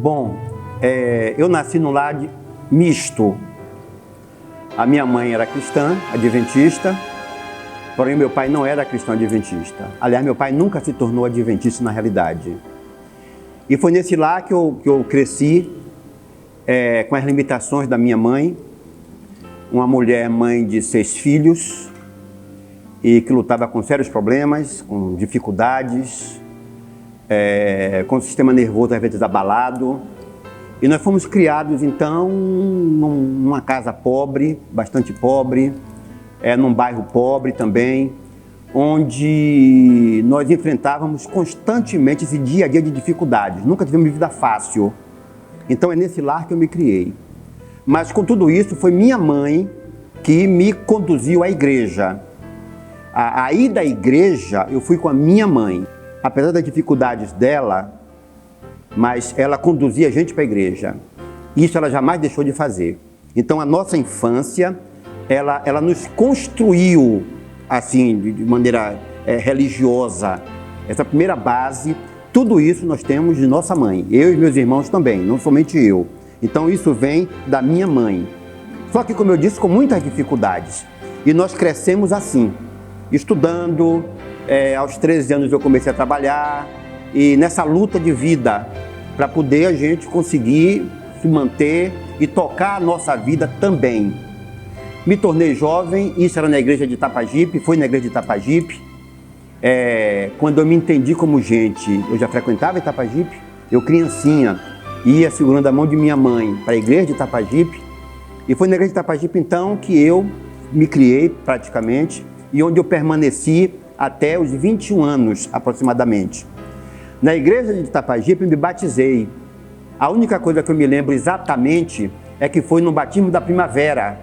Bom, eu nasci num lar misto. A minha mãe era cristã, adventista, porém meu pai não era cristão adventista. Aliás, meu pai nunca se tornou adventista na realidade. E foi nesse lar que eu cresci, com as limitações da minha mãe, uma mulher mãe de 6 filhos, e que lutava com sérios problemas, com dificuldades, com o sistema nervoso às vezes abalado. E nós fomos criados, então, numa casa pobre, bastante pobre, num bairro pobre também, onde nós enfrentávamos constantemente esse dia a dia de dificuldades. Nunca tivemos vida fácil. Então é nesse lar que eu me criei. Mas com tudo isso, foi minha mãe que me conduziu à igreja. A ida à igreja, eu fui com a minha mãe. Apesar das dificuldades dela, mas ela conduzia a gente para a igreja. Isso ela jamais deixou de fazer. Então a nossa infância, ela nos construiu assim, de maneira religiosa. Essa primeira base, tudo isso nós temos de nossa mãe. Eu e meus irmãos também, não somente eu. Então isso vem da minha mãe. Só que, como eu disse, com muitas dificuldades. E nós crescemos assim, estudando. Aos 13 anos eu comecei a trabalhar. E nessa luta de vida, para poder a gente conseguir se manter e tocar a nossa vida também. Me tornei jovem, isso era na igreja de Itapajipe, foi na igreja de Itapajipe. Quando eu me entendi como gente, eu já frequentava Itapajipe, eu criancinha, ia segurando a mão de minha mãe para a igreja de Itapajipe. E foi na igreja de Itapajipe então que eu me criei praticamente e onde eu permaneci até os 21 anos aproximadamente. Na igreja de Itapajipe me batizei. A única coisa que eu me lembro exatamente é que foi no batismo da primavera.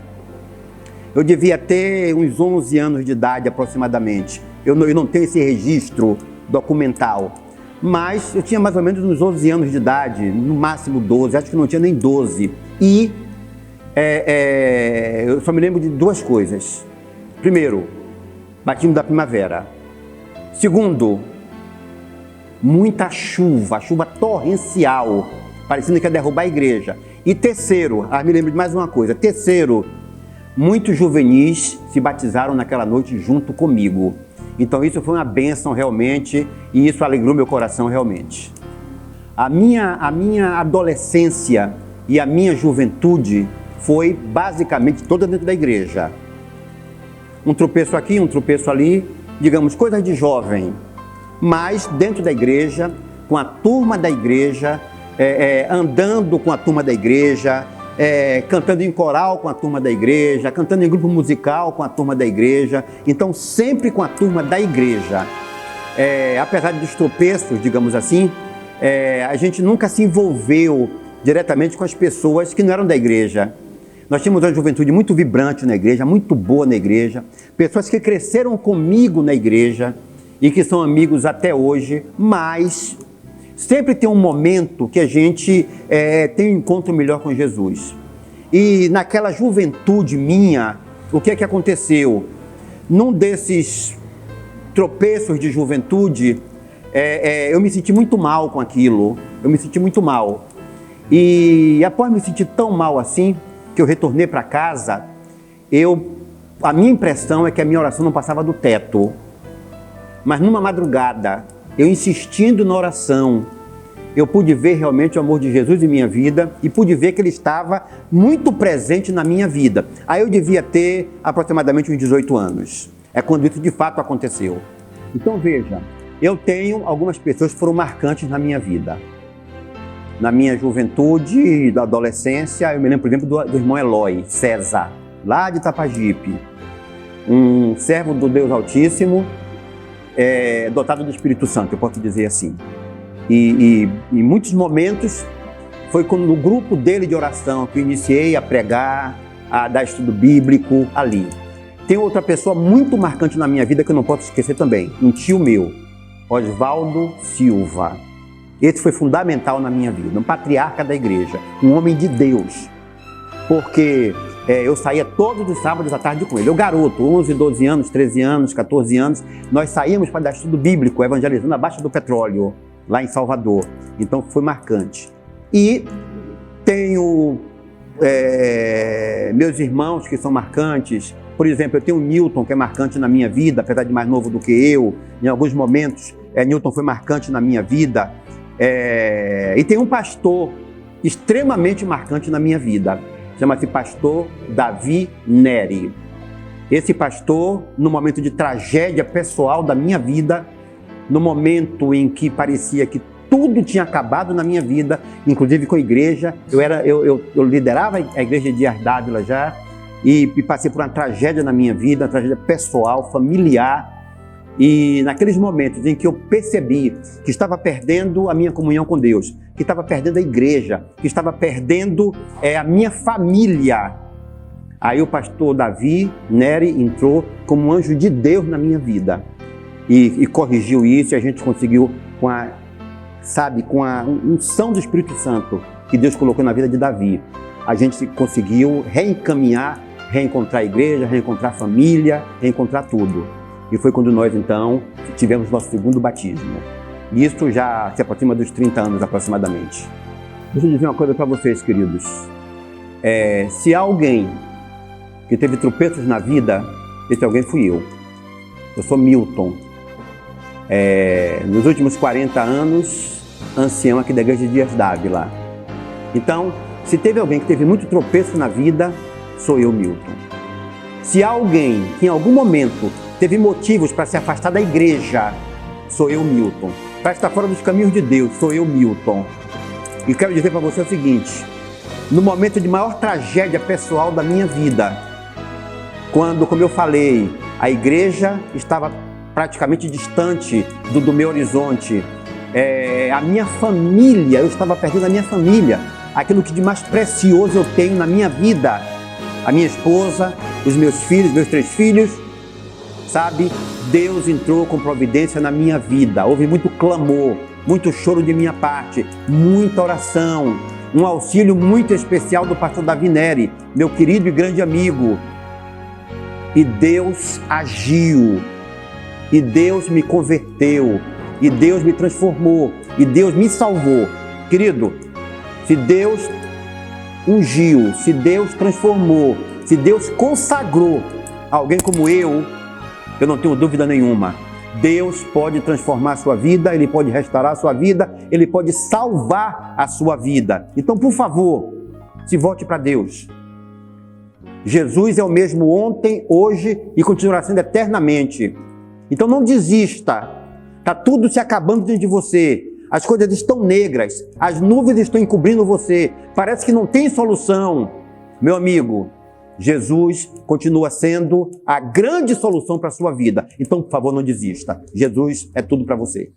Eu devia ter uns 11 anos de idade aproximadamente. Eu não tenho esse registro documental, mas eu tinha mais ou menos uns 11 anos de idade, no máximo 12, acho que não tinha nem 12. E eu só me lembro de 2 coisas. Primeiro, batismo da primavera. Segundo, muita chuva torrencial, parecendo que ia derrubar a igreja. E terceiro, me lembro de mais uma coisa. Terceiro, muitos juvenis se batizaram naquela noite junto comigo. Então isso foi uma bênção realmente e isso alegrou meu coração realmente. A minha adolescência e a minha juventude foi basicamente toda dentro da igreja. Um tropeço aqui, um tropeço ali, digamos, coisas de jovem. Mas dentro da igreja, com a turma da igreja, andando com a turma da igreja, cantando em coral com a turma da igreja, cantando em grupo musical com a turma da igreja. Então, sempre com a turma da igreja. Apesar dos tropeços, digamos assim, a gente nunca se envolveu diretamente com as pessoas que não eram da igreja. Nós tínhamos uma juventude muito vibrante na igreja, muito boa na igreja, pessoas que cresceram comigo na igreja e que são amigos até hoje, mas sempre tem um momento que a gente tem um encontro melhor com Jesus. E naquela juventude minha, o que é que aconteceu? Num desses tropeços de juventude, eu me senti muito mal com aquilo, eu me senti muito mal. E após me sentir tão mal assim, que eu retornei para casa, a minha impressão é que a minha oração não passava do teto. Mas numa madrugada, eu insistindo na oração, eu pude ver realmente o amor de Jesus em minha vida e pude ver que Ele estava muito presente na minha vida. Aí eu devia ter aproximadamente uns 18 anos. É quando isso de fato aconteceu. Então veja, eu tenho algumas pessoas que foram marcantes na minha vida. Na minha juventude e da adolescência, eu me lembro, por exemplo, do irmão Eloy César, lá de Itapajipe. Um servo do Deus Altíssimo, dotado do Espírito Santo, eu posso dizer assim. E em muitos momentos foi no grupo dele de oração que eu iniciei a pregar, a dar estudo bíblico ali. Tem outra pessoa muito marcante na minha vida que eu não posso esquecer também, um tio meu, Oswaldo Silva. Esse foi fundamental na minha vida, um patriarca da igreja, um homem de Deus, porque eu saía todos os sábados à tarde com ele. Eu garoto, 11, 12 anos, 13 anos, 14 anos, nós saíamos para dar estudo bíblico, evangelizando a Baixa do Petróleo, lá em Salvador. Então foi marcante. E tenho meus irmãos que são marcantes. Por exemplo, eu tenho o Newton, que é marcante na minha vida, apesar de mais novo do que eu. Em alguns momentos, Newton foi marcante na minha vida. E tem um pastor extremamente marcante na minha vida. Chama-se pastor Davi Neri. Esse pastor, no momento de tragédia pessoal da minha vida, no momento em que parecia que tudo tinha acabado na minha vida, inclusive com a igreja, eu liderava a igreja de Ardávila já, e passei por uma tragédia na minha vida, uma tragédia pessoal, familiar, e naqueles momentos em que eu percebi que estava perdendo a minha comunhão com Deus, que estava perdendo a igreja, que estava perdendo a minha família, aí o pastor Davi Neri entrou como um anjo de Deus na minha vida e corrigiu isso, e a gente conseguiu, com a unção do Espírito Santo que Deus colocou na vida de Davi, a gente conseguiu reencontrar a igreja, reencontrar a família, reencontrar tudo. E foi quando nós, então, tivemos nosso segundo batismo. E isso já se aproxima dos 30 anos, aproximadamente. Deixa eu dizer uma coisa para vocês, queridos. Se há alguém que teve tropeços na vida, esse alguém fui eu. Eu sou Milton. Nos últimos 40 anos, ancião aqui da igreja de Dias Dávila. Então, se teve alguém que teve muito tropeço na vida, sou eu, Milton. Se há alguém que em algum momento teve motivos para se afastar da igreja, sou eu, Milton. Para estar fora dos caminhos de Deus, sou eu, Milton. E quero dizer para você o seguinte: no momento de maior tragédia pessoal da minha vida, quando, como eu falei, a igreja estava praticamente distante do meu horizonte, a minha família, eu estava perdendo a minha família, aquilo que de mais precioso eu tenho na minha vida, a minha esposa, os meus filhos, meus 3 filhos, sabe? Deus entrou com providência na minha vida. Houve muito clamor, muito choro de minha parte, muita oração, um auxílio muito especial do pastor Davi Neri, meu querido e grande amigo. E Deus agiu, e Deus me converteu, e Deus me transformou, e Deus me salvou. Querido, se Deus ungiu, se Deus transformou, se Deus consagrou alguém como eu não tenho dúvida nenhuma. Deus pode transformar a sua vida, Ele pode restaurar a sua vida, Ele pode salvar a sua vida. Então, por favor, se volte para Deus. Jesus é o mesmo ontem, hoje e continuará sendo eternamente. Então não desista. Está tudo se acabando dentro de você. As coisas estão negras, as nuvens estão encobrindo você. Parece que não tem solução. Meu amigo, Jesus continua sendo a grande solução para a sua vida. Então, por favor, não desista. Jesus é tudo para você.